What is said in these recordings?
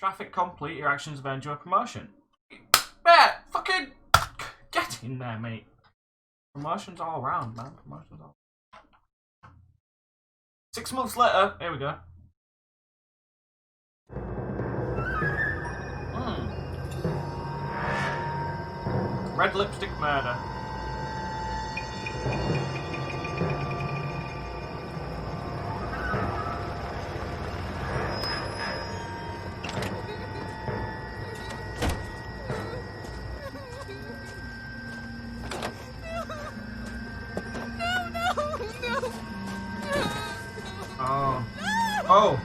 Traffic complete. Your actions have earned you a promotion. Yeah, fucking get in there, mate. Promotions all around, man. Promotions all. 6 months later, here we go. Red lipstick murder. Oh. Oh.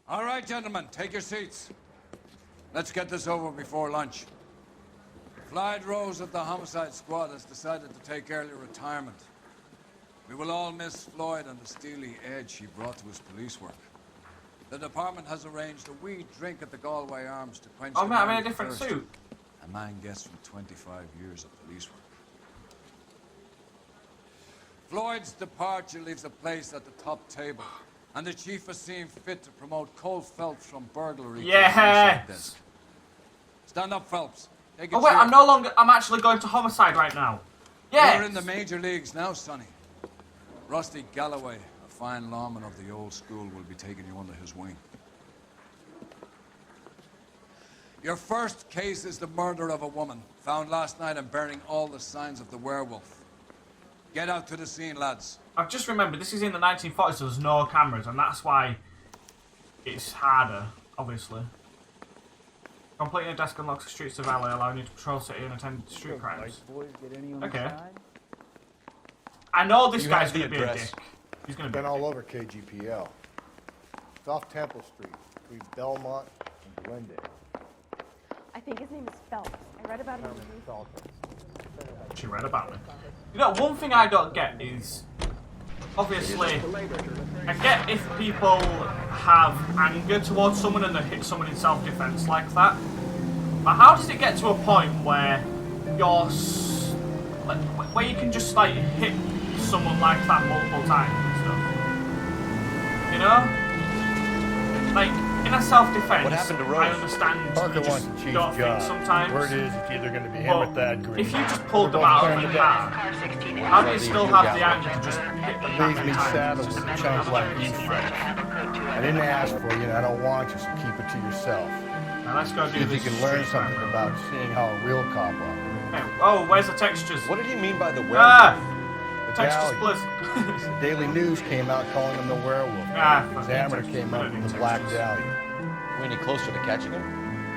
All right, gentlemen, take your seats. Let's get this over before lunch. Clyde Rose of the Homicide Squad has decided to take early retirement. We will all miss Floyd and the steely edge he brought to his police work. The department has arranged a wee drink at the Galway Arms to quench Oh man, I'm in a different thirst suit. a man gets from 25 years of police work. Floyd's departure leaves a place at the top table, and the chief has seen fit to promote Cole Phelps from burglary to the homicide desk. Stand up, Phelps. Take a Oh wait, chair. I'm actually going to homicide right now. Yeah. You're in the major leagues now, Sonny. Rusty Galloway, a fine lawman of the old school, will be taking you under his wing. Your first case is the murder of a woman, found last night and bearing all the signs of the werewolf. Get out to the scene, lads. I've just remembered, this is in the 1940s, so there's no cameras, and that's why it's harder, obviously. Completing a desk unlocks the streets of LA, allowing you to patrol city and attend to street crimes. Okay. I know this guy's going to be a dick. He's going to be Been all over KGPL. It's off Temple Street, between Belmont and Glendale. I think his name is Phelps. I read about him in the news. She read about it. You know, one thing I don't get is, obviously, I get if people have anger towards someone and they hit someone in self-defense like that, but how does it get to a point where you're, where you can just like hit someone like that multiple times and stuff? You know? Like, in a self-defense, What happened to Rose? I understand Parker you wants just the chief's don't job. think sometimes. Word is, it's either going to be him But or Thad Green. if you just pulled them out of the car, how do you still have the anger to just hit them that Leaves many me times? saddled with a chunk like you, Frank. I didn't ask for you, and I don't want you, so keep it to yourself. Now let's go See do if you this. can learn street something crime. about seeing how a real cop operates. Hey, oh, where's the textures? What did he mean by the werewolf? Ah! The Textures, Dahlia. please. The Daily News came out calling him the werewolf. Ah, The fucking Examiner textures. came I out don't with need the Black textures. Dahlia. Are we any closer to catching him?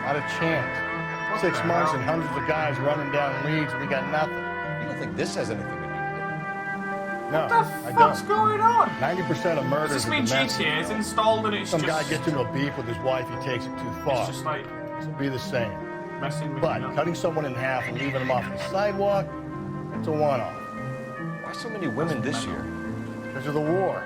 Not a chance. 6 the months hell? and hundreds of guys running down leads, and we got nothing. You don't think this has anything to do with it? No, What I the fuck's don't. going on? 90% of Does murders this are mean domestic. GTA is installed and it's Some just... guy gets into a beef with his wife, he takes it too far. It's just like This will be the same. messing with But you. cutting someone in half and leaving them off the sidewalk, it's a one-off. Why so many women this year? Because of the war.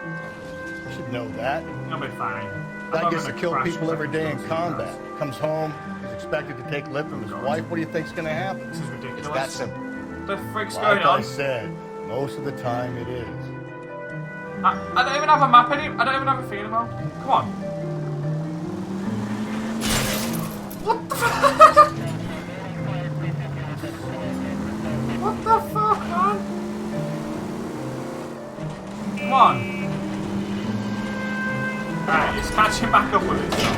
You should know that. You'll be fine. Guy I'm gets not to gonna kill crash people every day in those combat. videos. Comes home, is expected to take lip from his wife. What do you think's going to happen? This is ridiculous. It's that simple. What the frick's Like going I on? said, most of the time it is. I don't even have a map anymore. I don't even have a thing anymore. Come on. What the fuck? What the fuck, man? Come on. Alright, it's catching back up with itself.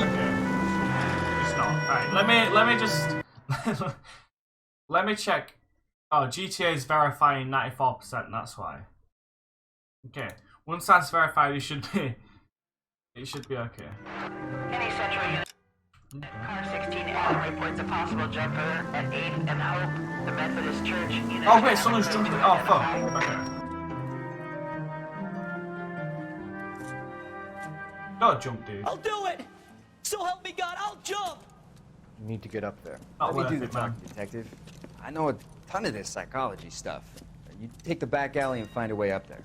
Okay. It's not. Alright, let me just let me check. Oh, GTA is verifying 94%, that's why. Okay. Once that's verified, it should be okay. Any central unit. Car 16L reports a possible jumper at 8 and Hope, the Methodist Church. Unit Oh wait, someone's jumping. Oh fuck. Okay. Don't jump, dude. I'll do it! So help me God, I'll jump! You need to get up there. Not Let me do worth the it, man. talking, detective. I know a ton of this psychology stuff. You take the back alley and find a way up there.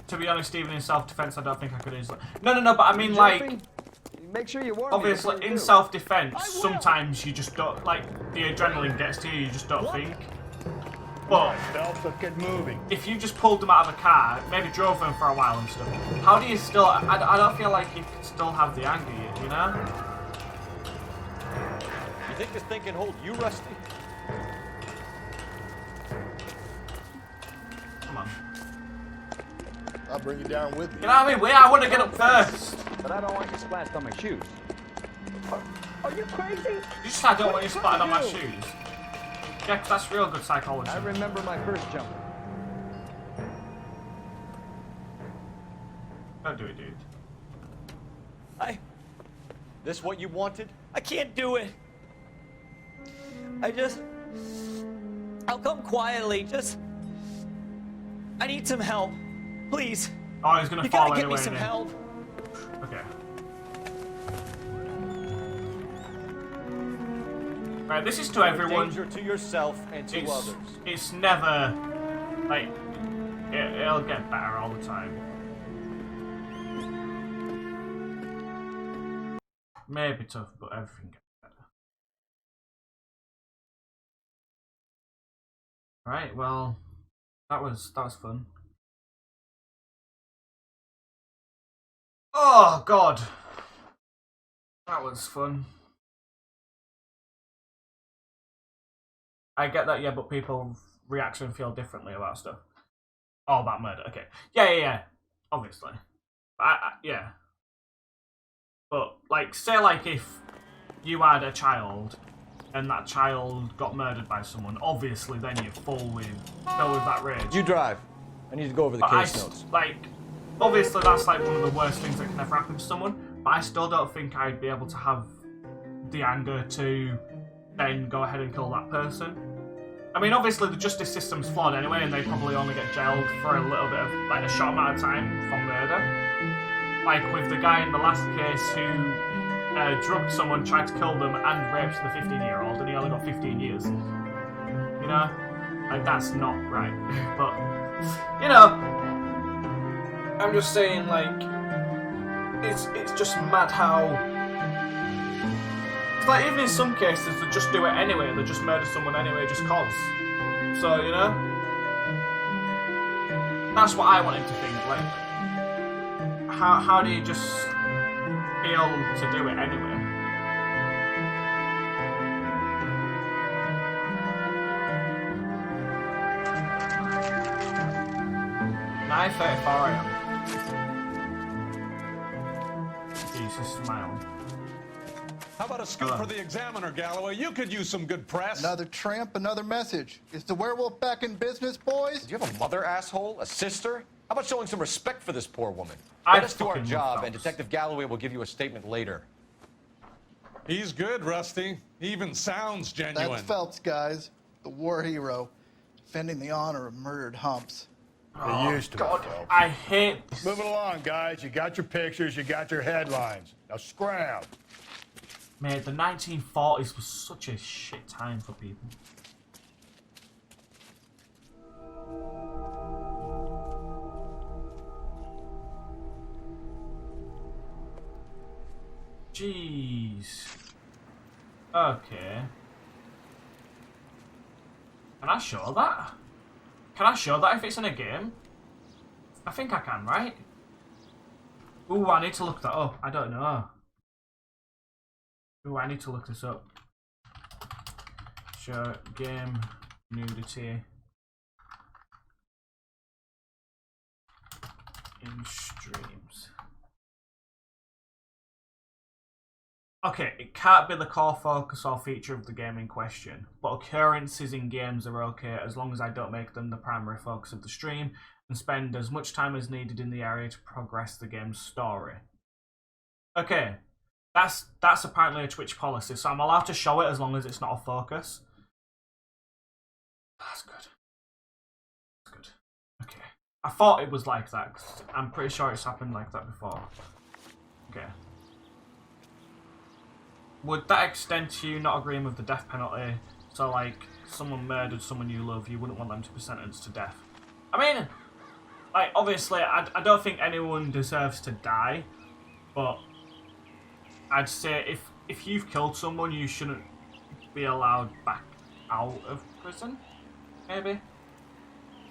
To be honest, even in self-defense, I don't think I could easily. No, but I mean like. Jumping? You make sure you warn me. Obviously, before you in do. self-defense, sometimes you just don't, like, the adrenaline gets to you, you just don't think. But Phelps, let's get moving. if you just pulled them out of a car, maybe drove them for a while and stuff, how do you still... I don't feel like you can still have the anger, you know? You think this thing can hold you, Rusty? Come on. I'll bring you down with me. You know what I mean? Wait, I want to get up first. But I don't want you splashed on my shoes. Are you crazy? You just said I don't want you splattered on my shoes. Yeah, 'cause that's real good psychology. I remember my first jump. Don't do it, dude. This what you wanted? I can't do it. I'll come quietly. I need some help. Please. Oh, he's gonna You fall gotta anyway. get me some isn't he? help. Okay. Right, this is to everyone. Danger to yourself and to others. It's never like it'll get better all the time. Maybe tough, but everything gets better. Right, well, that was fun. Oh God, that was fun. I get that, yeah, but people react and feel differently about stuff. Oh, about murder. Okay, yeah. Obviously, yeah. But like, say like if you had a child and that child got murdered by someone, obviously then you're filled with that rage. You drive. I need to go over the But case notes. like, obviously that's like one of the worst things that can ever happen to someone. But I still don't think I'd be able to have the anger to then go ahead and kill that person. I mean, obviously the justice system's flawed anyway, and they probably only get jailed for a little bit of, like, a short amount of time for murder. Like with the guy in the last case who drugged someone, tried to kill them, and raped the 15-year-old, and he only got 15 years. You know? Like, that's not right. But, you know, I'm just saying, like, it's just mad how... It's like, even in some cases, they just do it anyway. They just murder someone anyway, just cause. So, you know? That's what I want him to think, like... How do you just feel to do it anyway? $9:34 AM. Jesus, smile. How about a scoop for the Examiner, Galloway? You could use some good press. Another tramp, another message. Is the werewolf back in business, boys? Do you have a mother, asshole? A sister? How about showing some respect for this poor woman? I Let us do our fucking job, love and Phelps. Detective Galloway will give you a statement later. He's good, Rusty. He even sounds genuine. That's Phelps, guys. The war hero. Defending the honor of murdered humps. Oh, God, I hate this. Moving along, guys. You got your pictures, you got your headlines. Now scram. Man, the 1940s was such a shit time for people. Jeez. Okay. Can I show that? Can I show that if it's in a game? I think I can, right? Ooh, I need to look that up. I don't know. Ooh, I need to look this up. Show game nudity in streams. Okay, it can't be the core focus or feature of the game in question, but occurrences in games are okay as long as I don't make them the primary focus of the stream and spend as much time as needed in the area to progress the game's story. Okay, that's apparently a Twitch policy, so I'm allowed to show it as long as it's not a focus. That's good. That's good. Okay. I thought it was like that, 'cause I'm pretty sure it's happened like that before. Okay. Would that extend to you not agreeing with the death penalty? So, like, someone murdered someone you love, you wouldn't want them to be sentenced to death. I mean, like, obviously, I don't think anyone deserves to die, but I'd say if you've killed someone, you shouldn't be allowed back out of prison. Maybe.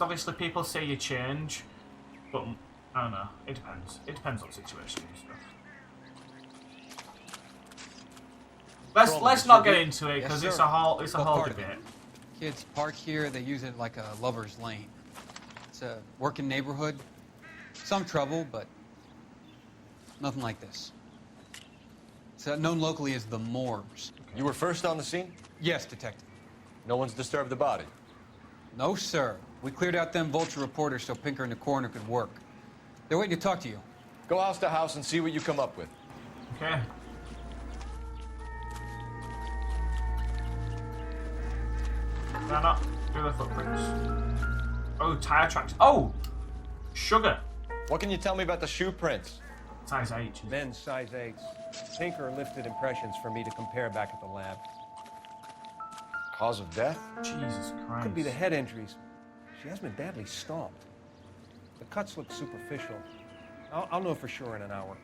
Obviously, people say you change, but I don't know. It depends. It depends on situation and stuff. Let's not get into it because it's a whole debate. Kids park here. They use it like a lover's lane. It's a working neighborhood. Some trouble, but nothing like this. It's known locally as the Moors. You were first on the scene? Yes, detective. No one's disturbed the body? No, sir. We cleared out them vulture reporters so Pinker and the coroner could work. They're waiting to talk to you. Go house to house and see what you come up with. Okay. Can I not do the footprints? Oh, tire tracks. Oh! Sugar. What can you tell me about the shoe prints? Size H. Men's size 8s. Pinker lifted impressions for me to compare back at the lab. Cause of death? Jesus Christ. Could be the head injuries. She has been badly stomped. The cuts look superficial. I'll know for sure in an hour.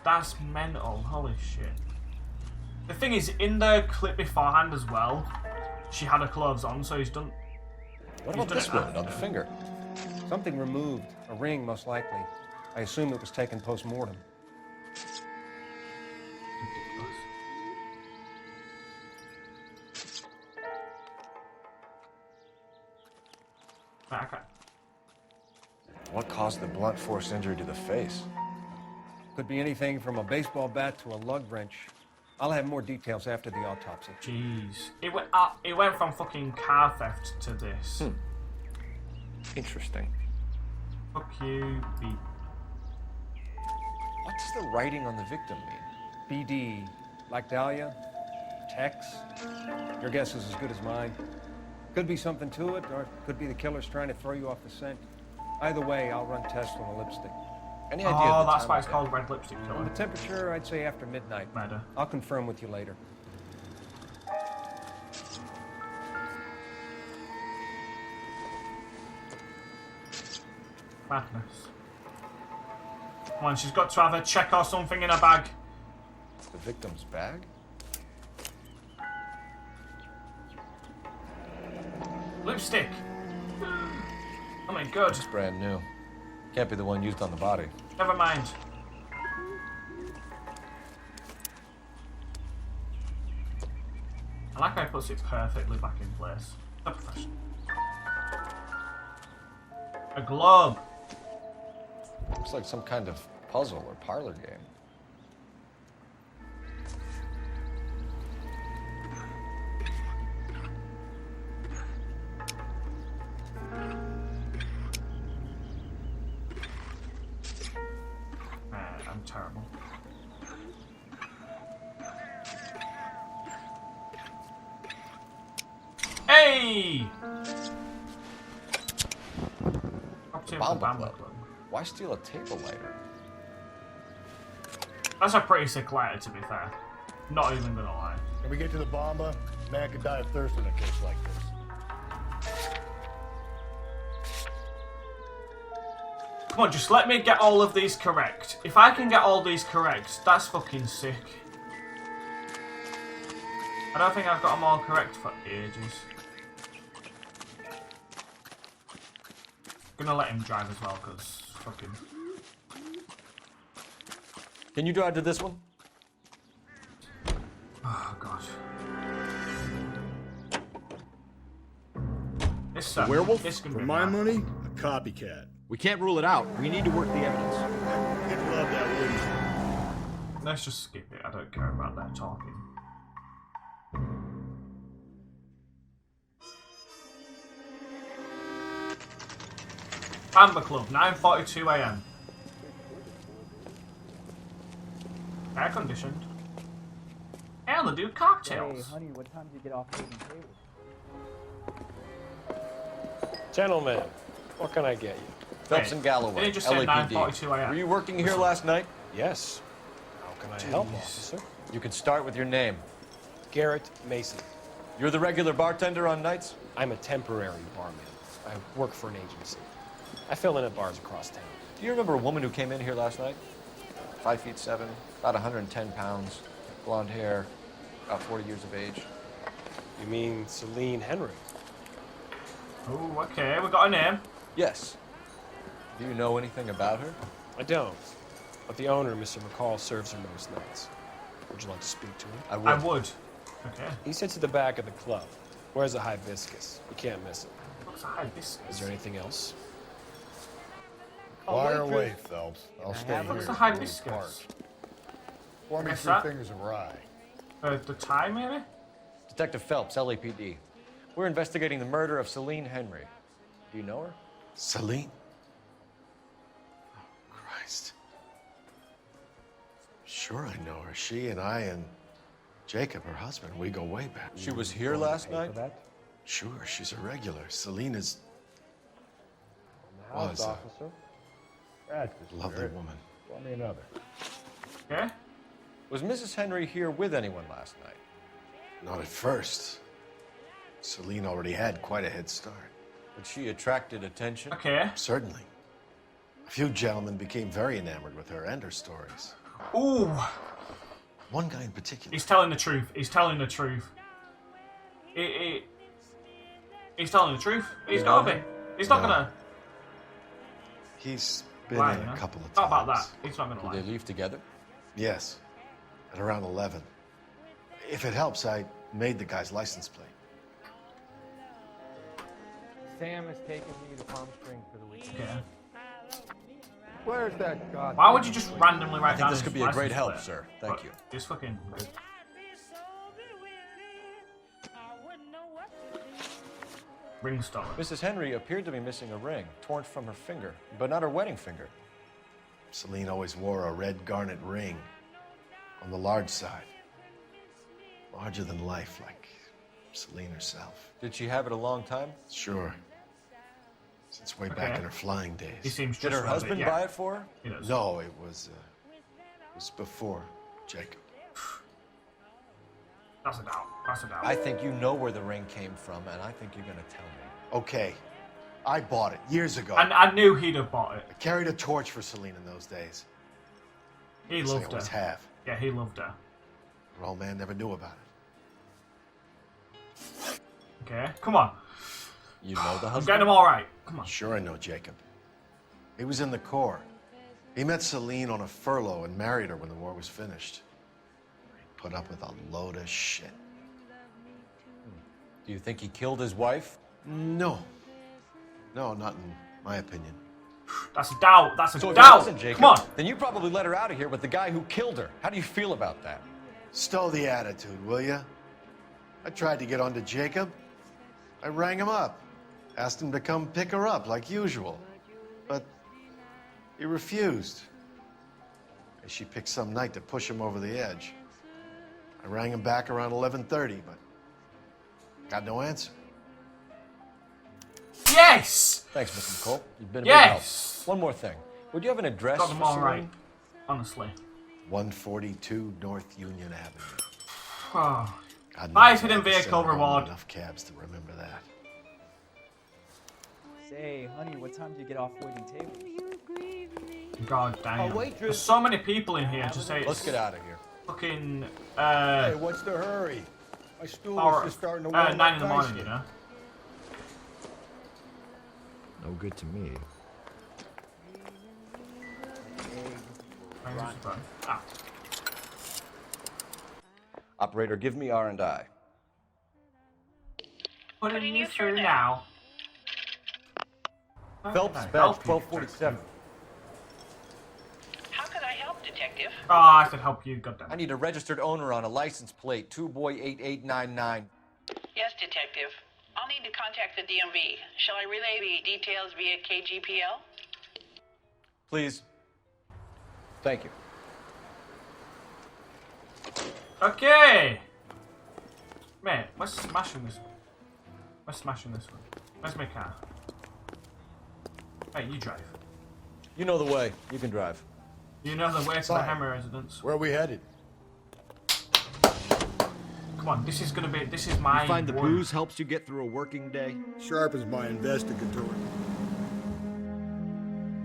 That's mental. Holy shit. The thing is, in the clip beforehand as well, she had her clothes on, so he's done. What about this one on the finger? Something removed. A ring, most likely. I assume it was taken post-mortem. Okay. What caused the blunt force injury to the face? Could be anything from a baseball bat to a lug wrench. I'll have more details after the autopsy. Jeez. It went from fucking car theft to this. Interesting. Fuck you, B. What does the writing on the victim mean? BD. Like Dahlia? Tex? Your guess is as good as mine. Could be something to it, or it could be the killer's trying to throw you off the scent. Either way, I'll run tests on the lipstick. Any idea? Oh, that's why it's called red lipstick killer. The temperature, I'd say after midnight. Murder. I'll confirm with you later. Madness. Come on, she's got to have a check or something in her bag. The victim's bag? Lipstick. Oh my god. It's brand new. Can't be the one used on the body. Never mind. I like how he puts it perfectly back in place. A professional. A globe. Looks like some kind of puzzle or parlor game. I'm terrible. Hey! Bomba Club. Why steal a table lighter? That's a pretty sick lighter, to be fair. Not even gonna lie. When we get to the Bomba, man could die of thirst in a case like this. Come on, just let me get all of these correct. If I can get all these correct, that's fucking sick. I don't think I've got them all correct for ages. Gonna let him drive as well, because fucking... Can you drive to this one? Oh, God. This werewolf? This For my money, a copycat. We can't rule it out. We need to work the evidence. You'd love that, wouldn't you? Let's just skip it. I don't care about that talking. Amber Club, 9:42 AM. Air conditioned. And they do cocktails. Hey, honey, what time do you get off the table? Gentlemen, what can I get you? Phelps and Galloway, They just said LAPD. 9:42 AM. Were you working here last night? Yes. How can I help, officer? You can start with your name. Garrett Mason. You're the regular bartender on nights? I'm a temporary barman. I work for an agency. I fill in at bars across town. Do you remember a woman who came in here last night? 5'7", about 110 pounds, blonde hair, about 40 years of age. You mean Celine Henry? Oh, okay, we got a name. Yes. Do you know anything about her? I don't. But the owner, Mr. McCall, serves her most nights. Would you like to speak to him? I would. I would. Okay. He sits at the back of the club. Wears a hibiscus. You can't miss it. What's a hibiscus? Is there anything else? Fire away, Phelps. I'll stay here. What's a until hibiscus? it's parched. Pour me What's 3 that? fingers of rye. The tie, maybe? Detective Phelps, LAPD. We're investigating the murder of Celine Henry. Do you know her? Celine? Oh, Christ. Sure I know her. She and I and Jacob, her husband, we go way back. She was here last night? Sure, she's a regular. Celine is... House was a officer. That's the lovely spirit. woman. Pour me another. Okay. Was Mrs. Henry here with anyone last night? Not at first. Celine already had quite a head start. But she attracted attention? Okay. Certainly. A few gentlemen became very enamored with her and her stories. Ooh. One guy in particular. He's telling the truth. He's telling the truth. He's telling the truth. He's gotta be. He's not gonna. He's been lie, in you a know? couple of times. Not about that. He's not gonna Did lie. they leave together? Yes. At around 11. If it helps, I made the guy's license plate. Sam is taking me to Palm Springs for the weekend. Okay. Where's that god? Why would you just randomly write I think down this his could be a great license help, plate? sir. Thank But you. It's fucking good. Ring stolen. Mrs. Henry appeared to be missing a ring, torn from her finger, but not her wedding finger. Celine always wore a red garnet ring on the large side. Larger than life, like Celine herself. Did she have it a long time? Sure. Since way back Okay. in her flying He days. seems Did her trustworthy, husband yeah. buy it for her? He does. No, it was before Jacob. That's a doubt. That's a doubt. I think you know where the ring came from, and I think you're going to tell me. Okay. I bought it years ago. And I knew he'd have bought it. I carried a torch for Celine in those days. He Yes, I loved always her. have. Yeah, he loved her. Her old man never knew about it. Okay, come on. You know the I'm husband? getting him all right. Come on. Sure I know Jacob. He was in the Corps. He met Celine on a furlough and married her when the war was finished. He put up with a load of shit. Do you think he killed his wife? No. No, not in my opinion. That's a doubt. That's a So if doubt. it wasn't Jacob, Come on. then you probably let her out of here with the guy who killed her. How do you feel about that? Stow the attitude, will ya? I tried to get onto Jacob. I rang him up. Asked him to come pick her up like usual. But he refused. And she picked some night to push him over the edge. I rang him back around 11:30, but got no answer. Yes! Thanks, Mr. McCall. You've been a Yes! big help. One more thing. Would you have an address Got for them all Celine? right. Honestly. 142 North Union Avenue. Oh. God Buy knows a hidden I had to send vehicle home reward. Enough cabs to remember that. Say, honey, what time do you get off waiting tables? God damn. Oh, waitress. There's so many people in here to say Let's it's get out of here. fucking, Hey, what's the hurry? My stool hour, is just starting to warm 9 up in the morning, nicely. you know? No good to me. Ah. Operator, give me R&I. Putting you through now. Phelps, Nice. badge Help you, 1247. How can I help, Detective? Oh, I said help you, goddamn. I need a registered owner on a license plate, 2boy8899. Yes, Detective. I'll need to contact the DMV. Shall I relay the details via KGPL? Please. Thank you. Okay! Man, we're smashing this one. We're smashing this one. Where's my car? Hey, you drive. You know the way. You can drive. You know the way to the Fine. Hammer residence. Where are we headed? Come on, this is my You find the one. booze helps you get through a working day? Sharpens my investigatory.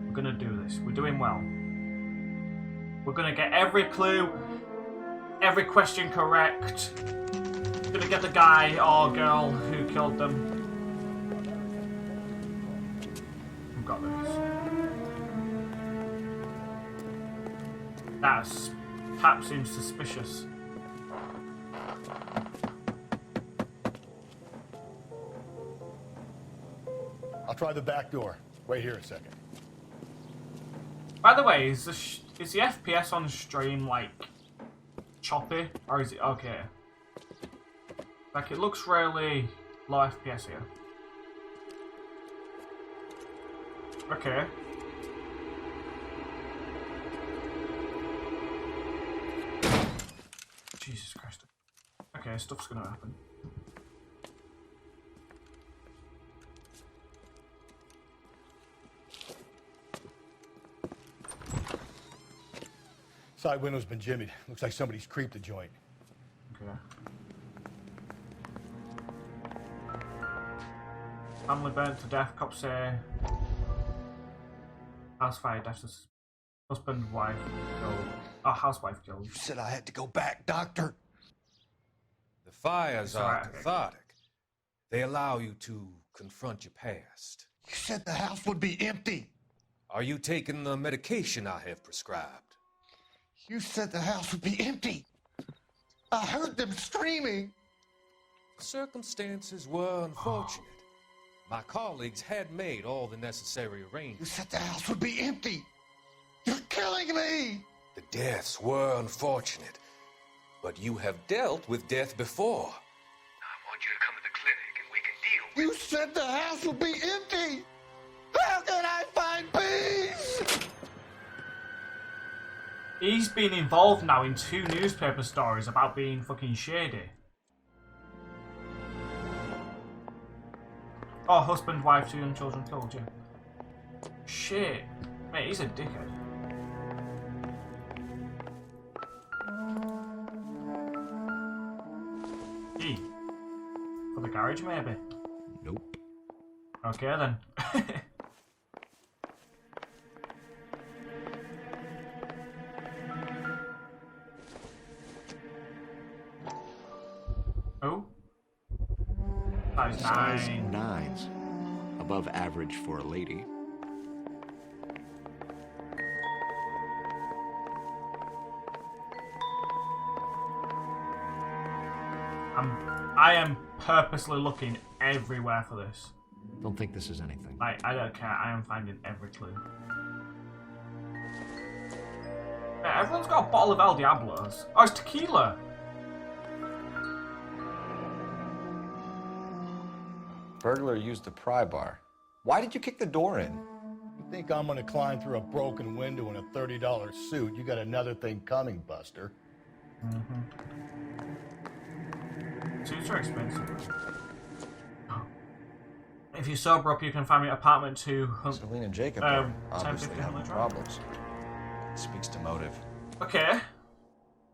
We're gonna do this. We're doing well. We're gonna get every clue, every question correct. Gonna get the guy or girl who killed them. We've got this. That tap seems suspicious. I'll try the back door. Wait here a second. By the way, is the FPS on stream like choppy, or is it okay? Like it looks really low FPS here. Okay. Jesus Christ. Okay, stuff's gonna happen. Side window's been jimmied. Looks like somebody's creeped the joint. Okay. Family burnt to death, cops say. House fire, death. Husband, wife killed. Oh, housewife killed. You said I had to go back, Doctor. The fires are Sorry. cathartic. They allow you to confront your past. You said the house would be empty. Are you taking the medication I have prescribed? You said the house would be empty. I heard them screaming. Circumstances were unfortunate. My colleagues had made all the necessary You arrangements. said the house would be empty. You're killing me. The deaths were unfortunate, but you have dealt with death before. I want you to come to the clinic and we can deal. You said the house would be empty. How can I find peace? He's been involved now in 2 newspaper stories about being fucking shady. Oh, husband, wife, 2 young children killed you. Shit. Mate, he's a dickhead. E. For the garage, maybe? Nope. Okay, then. Oh? Size 9. 9's. Above average for a lady. I am purposely looking everywhere for this. Don't think this is anything. Like, I don't care. I am finding every clue. Yeah, everyone's got a bottle of El Diablos. Oh, it's tequila. Burglar used a pry bar. Why did you kick the door in? You think I'm gonna climb through a broken window in a $30 suit? You got another thing coming, Buster. Suits are expensive. If you're sober up, you can find me an apartment to... Celine and Jacob are 10, obviously 15 having minutes. problems. Speaks to motive. Okay.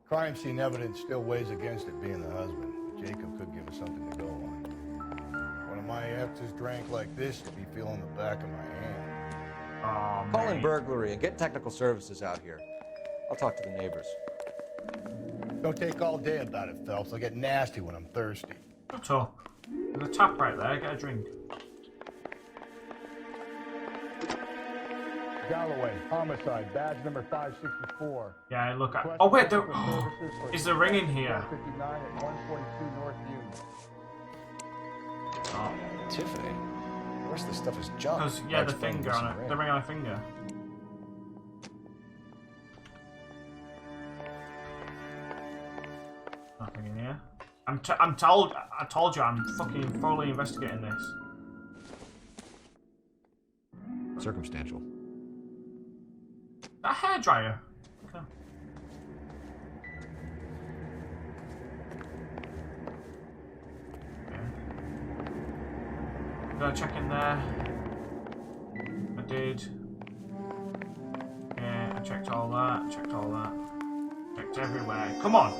Crime scene evidence still weighs against it being the husband. Jacob could give us something to go on. One of my exes drank like this, you'd be feeling the back of my hand. Oh, Call in mate. burglary and get technical services out here. I'll talk to the neighbors. Don't take all day about it, Phelps. I'll get nasty when I'm thirsty. Shut up. There's a tap right there. Get a drink. Galloway, homicide, badge number 564. Yeah, look at... Oh, wait. There... Is the ring in here? 59 at 142 North View. Oh. Tiffany? The rest of the stuff is junk. Because, yeah, the finger on it. The ring on a finger. Nothing in here. I told you, I'm fucking thoroughly investigating this. Circumstantial. That hairdryer. Okay. Go check in there. I did. Yeah, I checked all that. Checked all that. Checked everywhere. Come on.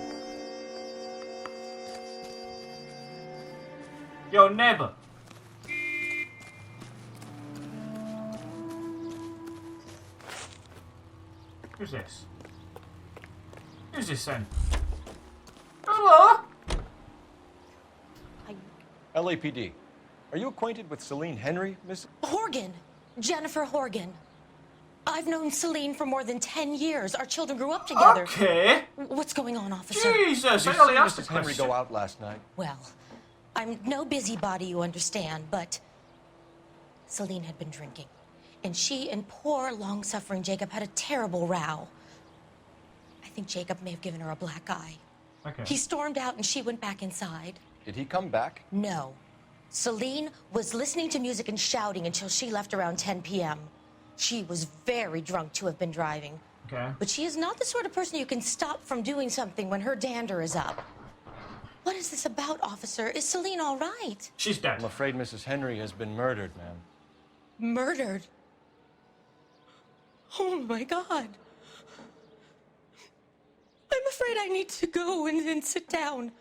Yo, neighbor. Who's this? Who's this then? Hello? LAPD. Are you acquainted with Celine Henry, Miss? Horgan. Jennifer Horgan. I've known Celine for more than 10 years. Our children grew up together. Okay. What's going on, officer? Jesus, Did I you only see asked a Mrs. Henry question. go out last night? Well, I'm no busybody, you understand, but Celine had been drinking. And she and poor, long-suffering Jacob had a terrible row. I think Jacob may have given her a black eye. Okay. He stormed out and she went back inside. Did he come back? No. Celine was listening to music and shouting until she left around 10 p.m. She was very drunk to have been driving. Okay. But she is not the sort of person you can stop from doing something when her dander is up. What is this about, officer? Is Celine all right? She's dead. I'm afraid Mrs. Henry has been murdered, ma'am. Murdered? Oh, my God. I'm afraid I need to go and sit down.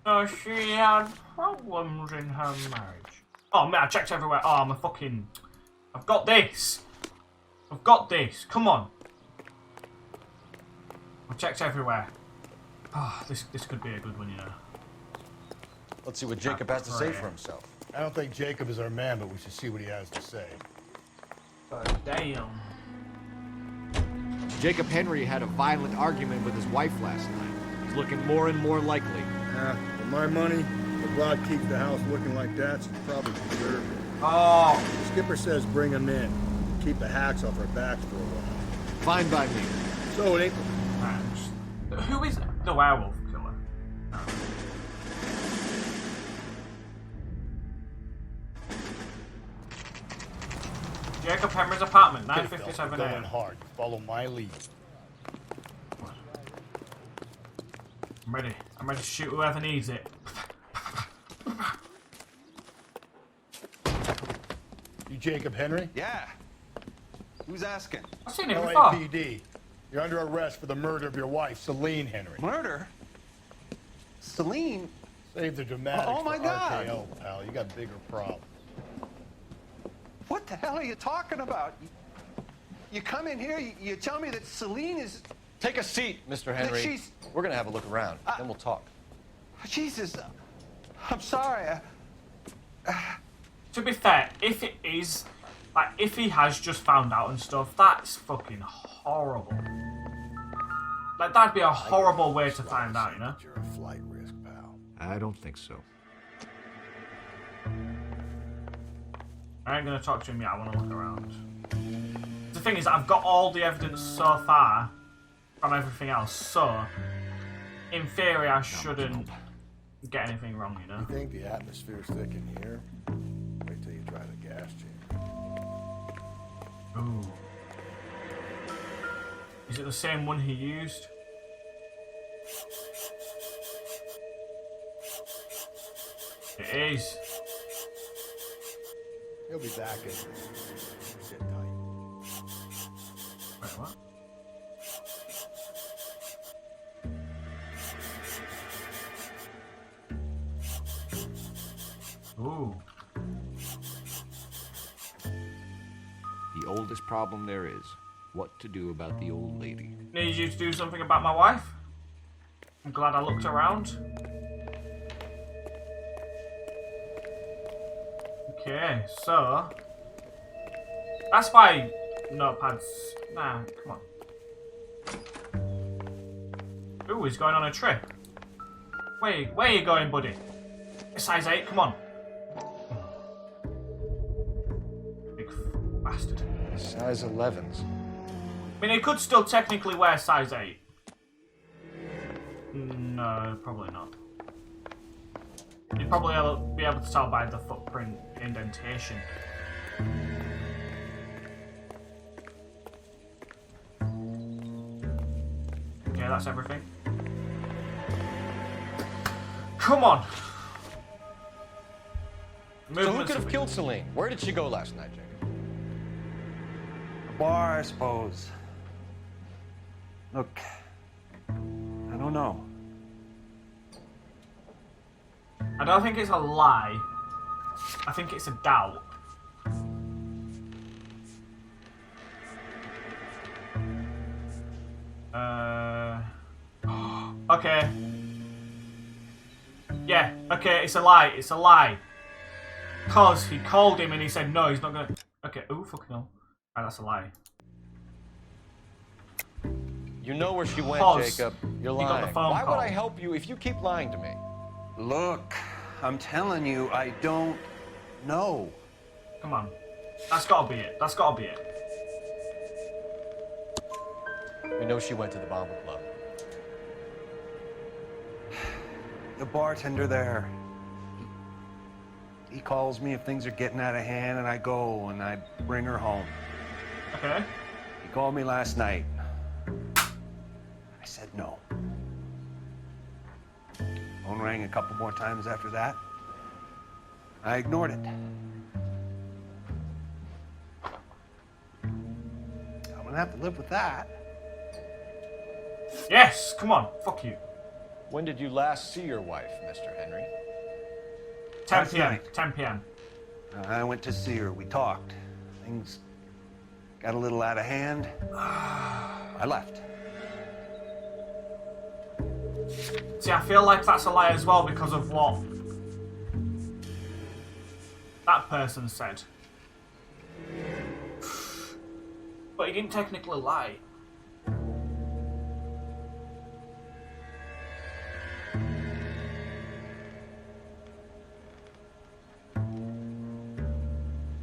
So she had problems in her marriage. Oh man, I checked everywhere. Oh, I'm a fucking... I've got this. I've got this. Come on. I've checked everywhere. Oh, this could be a good one, you know. Let's see what Jacob has to say for himself. I don't think Jacob is our man, but we should see what he has to say. Damn. Jacob Henry had a violent argument with his wife last night. He's looking more and more likely. Yeah, for my money, the broad keeps the house looking like that, she's probably deserved it. Oh. The skipper says bring him in. Keep the hacks off our backs for a while. Fine by me. So it ain't... Who is the werewolf killer? No. Jacob Henry's apartment, 9:57 Going a.m. hard. Follow my lead. I'm ready. I'm ready to shoot whoever needs it. You Jacob Henry? Yeah. Who's asking? I've seen him before. LAPD. You're under arrest for the murder of your wife, Celine Henry. Murder? Celine? Save the dramatics Oh, my for God. RKO, pal. You got bigger problems. What the hell are you talking about? You come in here, you tell me that Celine is... Take a seat, Mr. Henry. she's- We're gonna have a look around, then we'll talk. Jesus, I'm sorry. To be fair, if it is, like, if he has just found out and stuff, that's fucking horrible. Like, that'd be a horrible way to find out, you know? You're a flight risk, pal. I don't think so. I ain't gonna talk to him yet, I wanna look around. The thing is, I've got all the evidence so far from everything else, so in theory I shouldn't get anything wrong, you know? You think the atmosphere's thick in here? Wait till you try the gas chamber. Ooh. Is it the same one he used? It is. He'll be back in. Sit tight. Wait, what? Ooh. The oldest problem there is, what to do about the old lady. Need you to do something about my wife? I'm glad I looked around. Okay, so... That's why notepads... Nah, come on. Ooh, he's going on a trip. Where are you going, buddy? Size 8, come on. Big bastard. Size 11s. I mean, he could still technically wear size 8. No, probably not. You'd probably be able to tell by the footprint indentation. Okay, that's everything. Come on! So who could have killed Celine? Where did she go last night, Jacob? A bar, I suppose. Look, I don't know. I don't think it's a lie. I think it's a doubt. Okay. Yeah, okay, it's a lie. It's a lie. Because he called him and he said, no, he's not gonna... Okay, ooh, fucking hell. Right, that's a lie. You know where she went, Because Jacob. You're he got lying. the phone Why call. would I help you if you keep lying to me? Look, I'm telling you, I don't know. Come on. That's gotta be it. That's gotta be it. We know she went to the Bomber Club. The bartender there, he calls me if things are getting out of hand, and I go and I bring her home. Okay. He called me last night. I said no. Phone rang a couple more times after that. I ignored it. I'm gonna have to live with that. Yes, come on. Fuck you. When did you last see your wife, Mr. Henry? 10 Last p.m. night. 10 p.m. I went to see her. We talked. Things got a little out of hand. I left. See, I feel like that's a lie as well because of what that person said. But he didn't technically lie.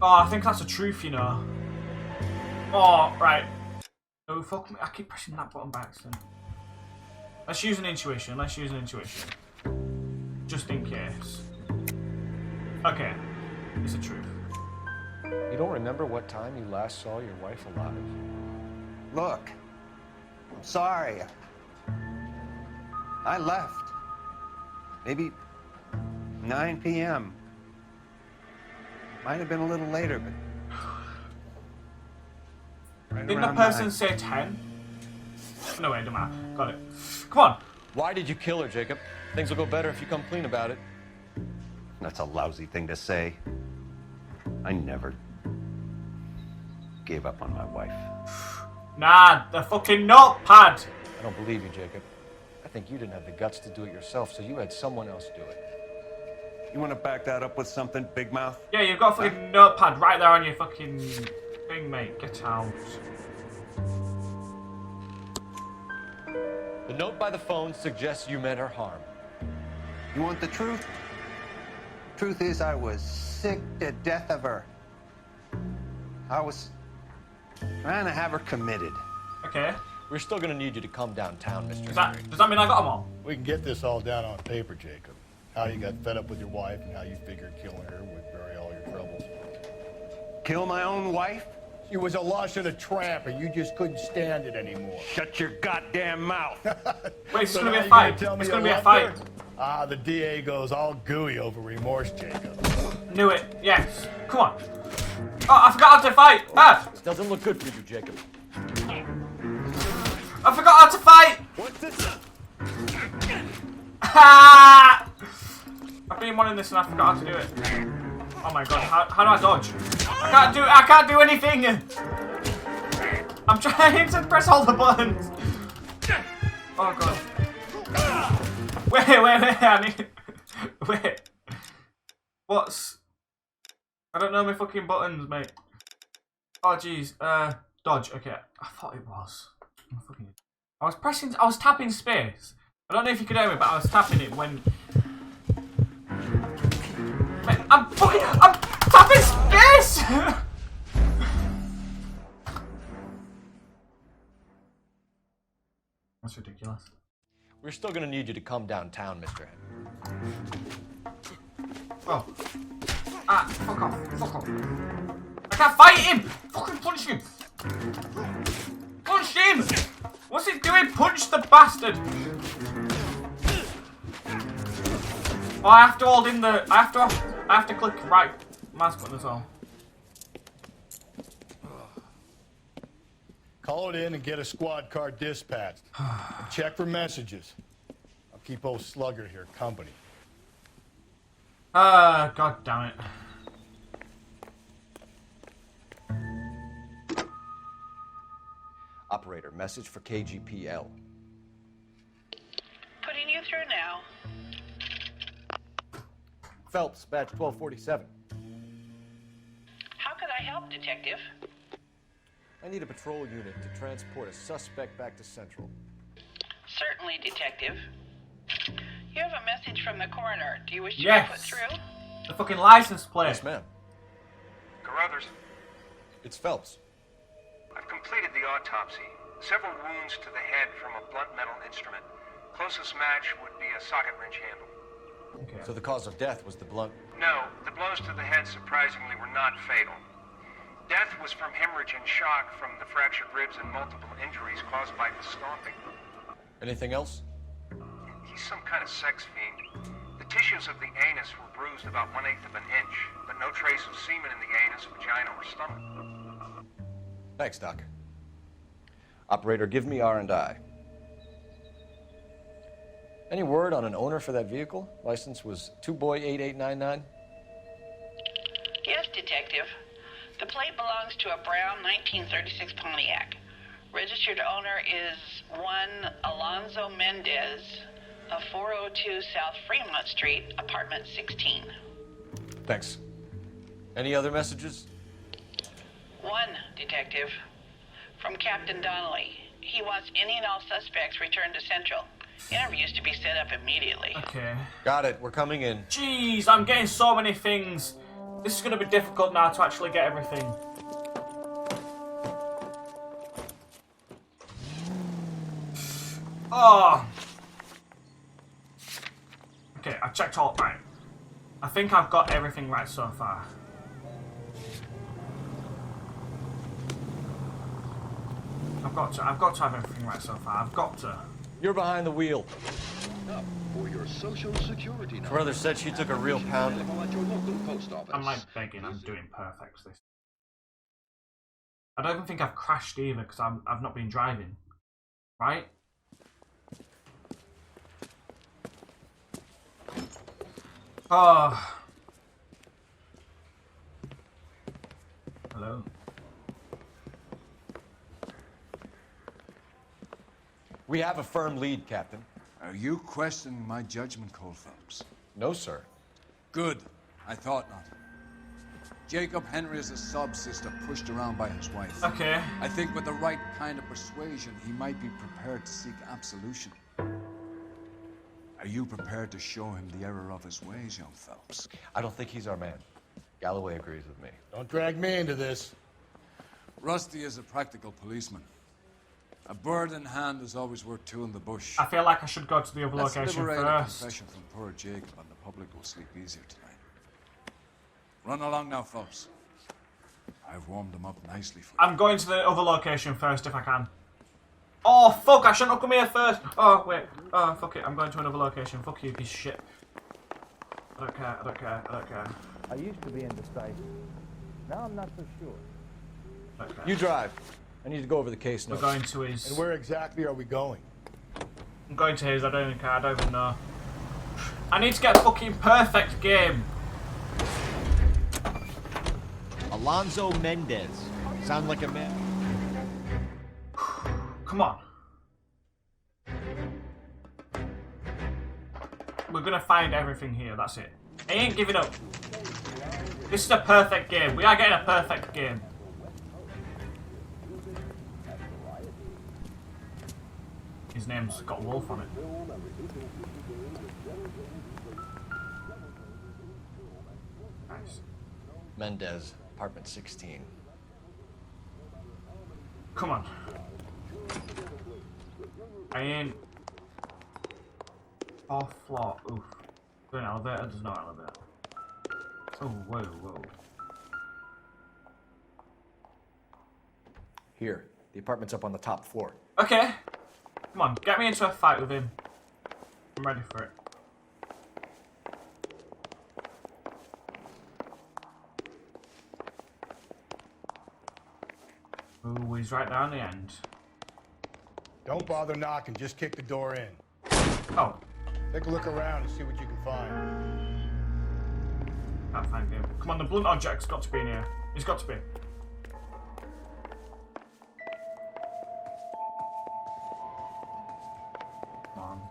Oh, I think that's the truth, you know. Oh, right. Oh, fuck me. I keep pressing that button by accident. Let's use an intuition. Let's use an intuition. Just in case. Okay. It's the truth. You don't remember what time you last saw your wife alive? Look, I'm sorry. I left. Maybe 9 p.m. Might have been a little later, but... Right Didn't the around person 9. say 10? No, wait, don't matter. Got it. Come on. Why did you kill her, Jacob? Things will go better if you come clean about it. That's a lousy thing to say. I never gave up on my wife. Nah, the fucking notepad. I don't believe you, Jacob. I think you didn't have the guts to do it yourself, so you had someone else do it. You want to back that up with something, big mouth? Yeah, you've got a fucking notepad right there on your fucking thing, mate. Get out. The note by the phone suggests you meant her harm. You want the truth? Truth is, I was sick to death of her. I was trying to have her committed. Okay. We're still gonna need you to come downtown, Mr. Does that mean I got them all? We can get this all down on paper, Jacob. How you got fed up with your wife and how you figured killing her would bury all your troubles. Kill my own wife? She was a lush and a tramp, and you just couldn't stand it anymore. Shut your goddamn mouth. Wait, it's So gonna be now a you fight. tell me It's you gonna be a left fight. her? Ah, the DA goes all gooey over remorse, Jacob. Knew it. Yes. Come on. Oh, I forgot how to fight. Ah! This doesn't look good for you, Jacob. I forgot how to fight. What's this? Ah! I've been wanting this and I forgot how to do it. Oh my god, how do I dodge? I can't do anything! I'm trying to press all the buttons! Oh god. Wait, I need... Wait. What's... I don't know my fucking buttons, mate. Oh jeez, dodge, okay. I thought it was. I was tapping space. I don't know if you could hear me, but I was tapping it when... Mate, I'm tapping space! That's ridiculous. We're still gonna need you to come downtown, Mr. Henry. Oh. Ah, fuck off. I can't fight him! Fucking punch him! Punch him! What's he doing? Punch the bastard! Oh, I have to hold in the... I have to click right mouse button as well. Call it in and get a squad car dispatched. And check for messages. I'll keep old Slugger here company. God damn it. Operator, message for KGPL. Putting through now. Phelps, batch 1247. How could I help, Detective? I need a patrol unit to transport a suspect back to Central. Certainly, Detective. You have a message from the coroner. Do you wish to be Yes. put through? The fucking license plate. Yes, ma'am. Carruthers, It's Phelps. I've completed the autopsy. Several wounds to the head from a blunt metal instrument. Closest match would be a socket wrench handle. Okay. So the cause of death was the blunt. No, the blows to the head surprisingly were not fatal. Death was from hemorrhage and shock from the fractured ribs and multiple injuries caused by the stomping. Anything else? He's some kind of sex fiend. The tissues of the anus were bruised about 1/8 of an inch, but no trace of semen in the anus, vagina, or stomach. Thanks, Doc. Operator, give me R&I. Any word on an owner for that vehicle? License was 2boy8899. Yes, Detective. The plate belongs to a brown 1936 Pontiac. Registered owner is one Alonzo Mendez of 402 South Fremont Street, apartment 16. Thanks. Any other messages? One, Detective. From Captain Donnelly. He wants any and all suspects returned to Central. Interviews to be set up immediately. Okay. Got it. We're coming in. Jeez, I'm getting so many things. This is going to be difficult now to actually get everything. Oh. Okay, I checked all right. I think I've got everything right so far. I've got to have everything right so far. I've got to. You're behind the wheel. For your social security number. Carruthers said she took a real pounding. At your local post office. I'm like begging. I'm doing perfect this. I don't even think I've crashed either because I've not been driving. Right? Oh. Hello. We have a firm lead, Captain. Are you questioning my judgment call, Phelps? No, sir. Good. I thought not. Jacob Henry is a sub-sister pushed around by his wife. Okay. I think with the right kind of persuasion, he might be prepared to seek absolution. Are you prepared to show him the error of his ways, young Phelps? I don't think he's our man. Galloway agrees with me. Don't drag me into this. Rusty is a practical policeman. A bird in hand is always worth two in the bush. I feel like I should go to the other Let's location liberate a first. confession from poor Jacob, and the public will sleep easier tonight. Run along now, Phelps. I've warmed them up nicely for you. I'm going to the other location first if I can. Oh, fuck, I shouldn't have come here first. Oh, wait. Oh, fuck it, I'm going to another location. Fuck you, piece of shit. I don't care, I don't care, I don't care. I used to be indecisive. Now I'm not so sure. Okay. You drive. I need to go over the case We're notes. going to his... And where exactly are we going? I'm going to his, I don't even care, I don't even know. I need to get a fucking perfect game. Alonzo Mendez. Sound like a man? Come on. We're gonna find everything here, that's it. I ain't giving up. This is a perfect game. We are getting a perfect game. His name's got Wolf on it. Nice. Mendez, apartment 16. Come on. I ain't... Fourth floor. Oof. Is there an elevator? There's no elevator. Oh, whoa, whoa. Here. The apartment's up on the top floor. Okay. Come on, get me into a fight with him. I'm ready for it. Ooh, he's right down the end. Don't bother knocking, just kick the door in. Oh. Take a look around and see what you can find. Can't find him. Come on, the blunt object's got to be in here. He's got to be. Come on.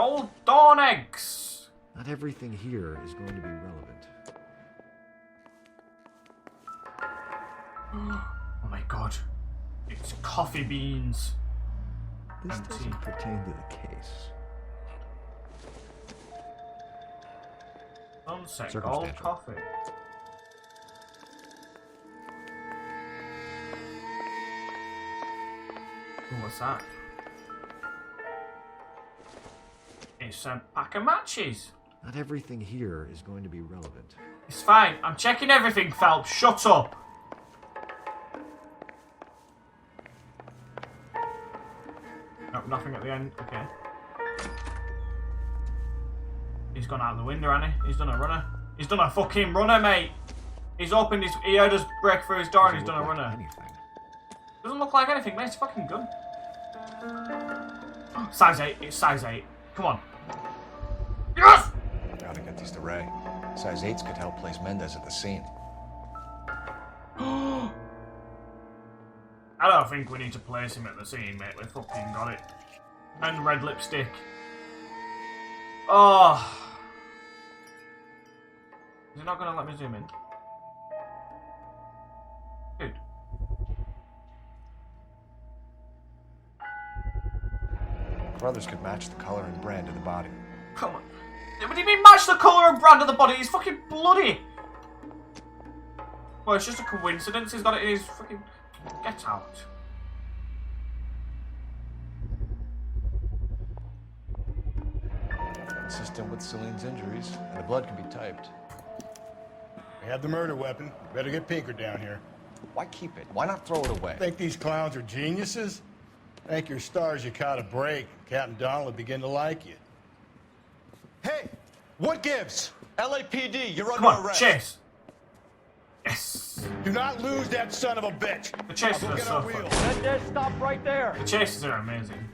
Gold dawn eggs. Not everything here is going to be relevant. Oh my god. It's coffee beans. This doesn't pertain to the case. Sunset gold coffee. Ooh, what's that? It's a pack of matches. Not everything here is going to be relevant. It's fine. I'm checking everything, Phelps. Shut up. Nope, nothing at the end. Okay. He's gone out the window, hasn't he? He's done a runner. He's done a fucking runner, mate. He's opened his... He heard us break through his door and he's done a runner. Anything. Doesn't look like anything, mate. It's a fucking gun. Size 8. It's size 8. Come on. Yes! Gotta get these to Ray. Size 8s could help place Mendez at the scene. I don't think we need to place him at the scene, mate. We fucking got it. And red lipstick. Oh. Is it not going to let me zoom in? Dude. Brothers could match the color and brand of the body. Come on. What do you mean match the colour and brand of the body? He's fucking bloody. Well, it's just a coincidence. He's got it in his fucking... Get out. Consistent with Celine's injuries, and the blood can be typed. We have the murder weapon. Better get Pinker down here. Why keep it? Why not throw it away? Think these clowns are geniuses? Thank your stars you caught a break. Captain Donald will begin to like you. Hey, what gives? LAPD, you're Come under on, arrest. chase. Yes. Do not lose that son of a bitch. The chases are so fun. Mendez, stop right there. The chases are amazing.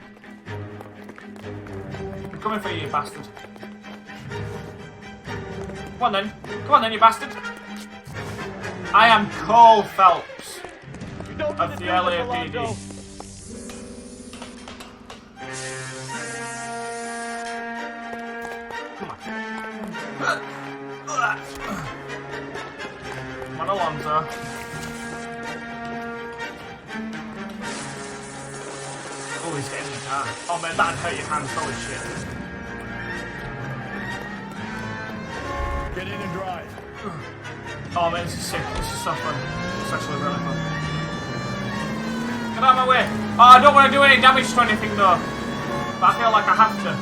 I'm coming for you, you bastard. Come on then. Come on then, you bastard. I am Cole Phelps of the LAPD. Come on, Alonzo. Oh, he's getting in the car. Oh man, that'd hurt your hands. Holy shit. Get in and drive. Oh man, this is sick. This is so fun. It's actually really fun. Get out of my way. Oh, I don't want to do any damage to anything though. But I feel like I have to.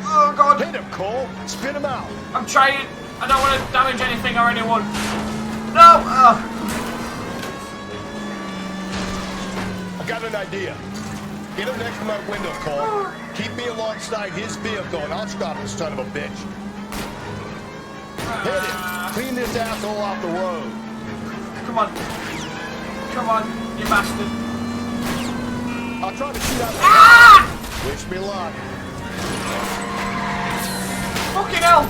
Oh god. Hit him, Cole. Spit him out. I'm trying. I don't want to damage anything or anyone. No! I got an idea. Get him next to my window, Cole. Keep me alongside his vehicle and I'll stop this son of a bitch. Hit it. Clean this asshole off the road. Come on. Come on, you bastard. I'll try to shoot out the ah! Wish me luck. Fucking hell!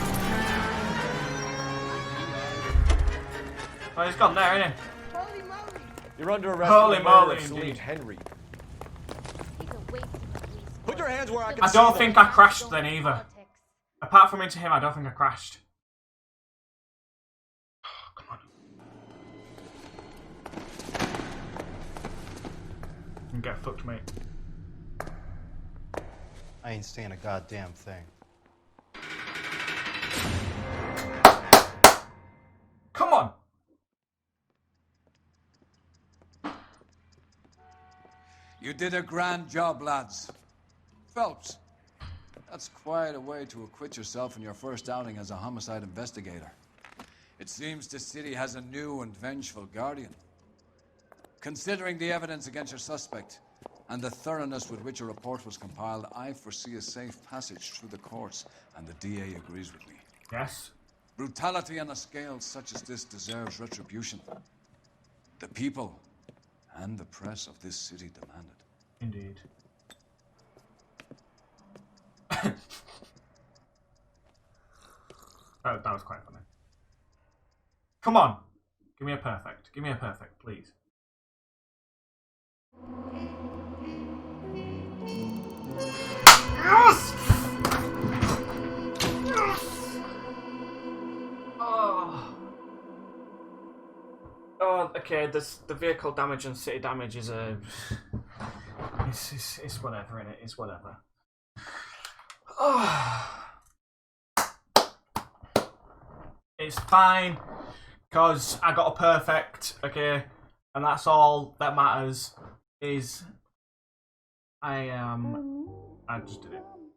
Oh, he's gone there, isn't he? You're under arrest Holy for the murder moly, of Celine indeed. Henry. Put your hands where I can I see don't them. think I crashed then either. Apart from into him, I don't think I crashed. Come on. You get fucked, mate. I ain't saying a goddamn thing. Come on! You did a grand job, lads. Phelps, that's quite a way to acquit yourself in your first outing as a homicide investigator. It seems the city has a new and vengeful guardian. Considering the evidence against your suspect and the thoroughness with which a report was compiled, I foresee a safe passage through the courts, and the DA agrees with me. Yes? Brutality on a scale such as this deserves retribution. The people and the press of this city demand it. Indeed. That was quite funny. Come on! Give me a perfect. Give me a perfect, please. Yes! Yes! Oh. Oh, okay. The vehicle damage and city damage is it's whatever, innit? It's whatever. Oh. It's fine because I got a perfect, okay, and that's all that matters. Is I just did it.